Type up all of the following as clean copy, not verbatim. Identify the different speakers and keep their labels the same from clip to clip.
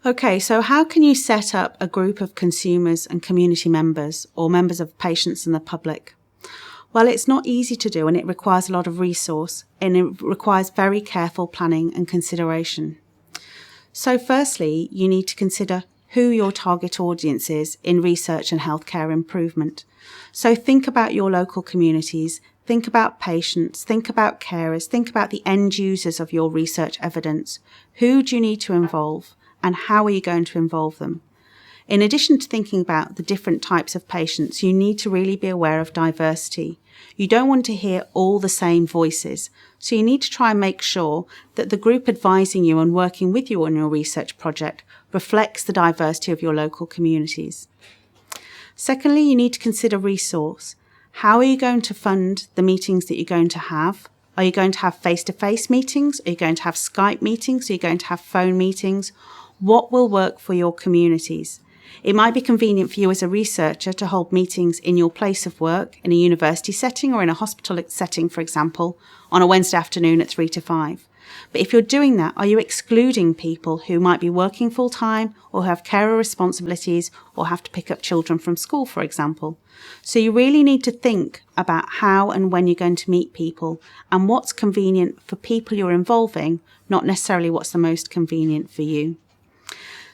Speaker 1: Okay, so how can you set up a group of consumers and community members or members of patients and the public? Well, it's not easy to do and it requires a lot of resource and it requires very careful planning and consideration. So firstly, you need to consider who your target audience is in research and healthcare improvement. So think about your local communities, think about patients, think about carers, think about the end users of your research evidence. Who do you need to involve and how are you going to involve them? In addition to thinking about the different types of patients, you need to really be aware of diversity. You don't want to hear all the same voices, so you need to try and make sure that the group advising you and working with you on your research project reflects the diversity of your local communities. Secondly, you need to consider resource. How are you going to fund the meetings that you're going to have? Are you going to have face-to-face meetings? Are you going to have Skype meetings? Are you going to have phone meetings? What will work for your communities? It might be convenient for you as a researcher to hold meetings in your place of work, in a university setting or in a hospital setting, for example, on a Wednesday afternoon at 3 to 5. But if you're doing that, are you excluding people who might be working full-time or have carer responsibilities or have to pick up children from school, for example? So you really need to think about how and when you're going to meet people and what's convenient for people you're involving, not necessarily what's the most convenient for you.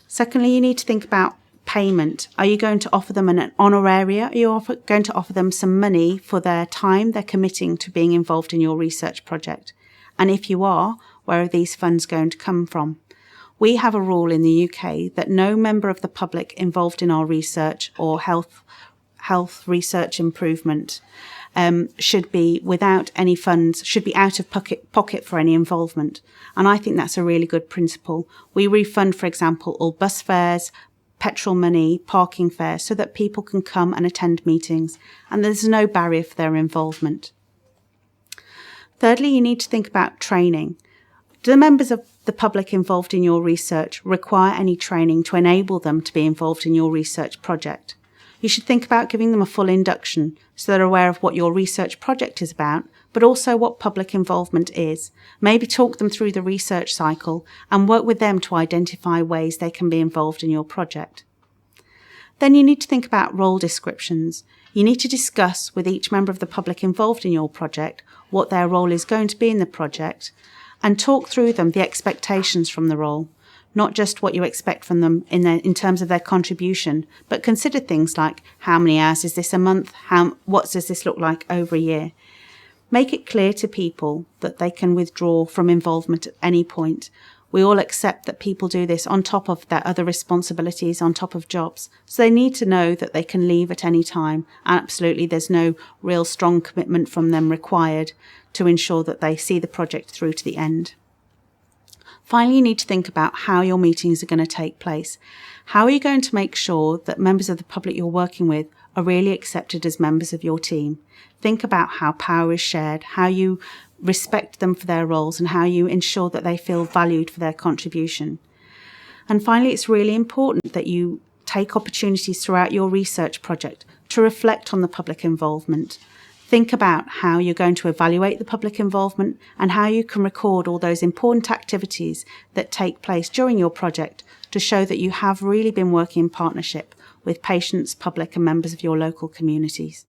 Speaker 1: Secondly, you need to think about payment. Are you going to offer them an honoraria? Are you going to offer them some money for their time they're committing to being involved in your research project? And if you are, where are these funds going to come from? We have a rule in the UK that no member of the public involved in our research or health research improvement should be without any funds, should be out of pocket for any involvement. And I think that's a really good principle. We refund, for example, all bus fares, petrol money, parking fares, so that people can come and attend meetings and there's no barrier for their involvement. Thirdly, you need to think about training. Do the members of the public involved in your research require any training to enable them to be involved in your research project? You should think about giving them a full induction so they're aware of what your research project is about, but also what public involvement is. Maybe talk them through the research cycle and work with them to identify ways they can be involved in your project. Then you need to think about role descriptions. You need to discuss with each member of the public involved in your project what their role is going to be in the project and talk through them the expectations from the role, not just what you expect from them in terms of their contribution, but consider things like how many hours is this a month, what does this look like over a year. Make it clear to people that they can withdraw from involvement at any point. We all accept that people do this on top of their other responsibilities, on top of jobs. So they need to know that they can leave at any time. And absolutely, there's no real strong commitment from them required to ensure that they see the project through to the end. Finally, you need to think about how your meetings are going to take place. How are you going to make sure that members of the public you're working with are really accepted as members of your team? Think about how power is shared, how you respect them for their roles and how you ensure that they feel valued for their contribution. And finally, it's really important that you take opportunities throughout your research project to reflect on the public involvement. Think about how you're going to evaluate the public involvement and how you can record all those important activities that take place during your project to show that you have really been working in partnership with patients, public and members of your local communities.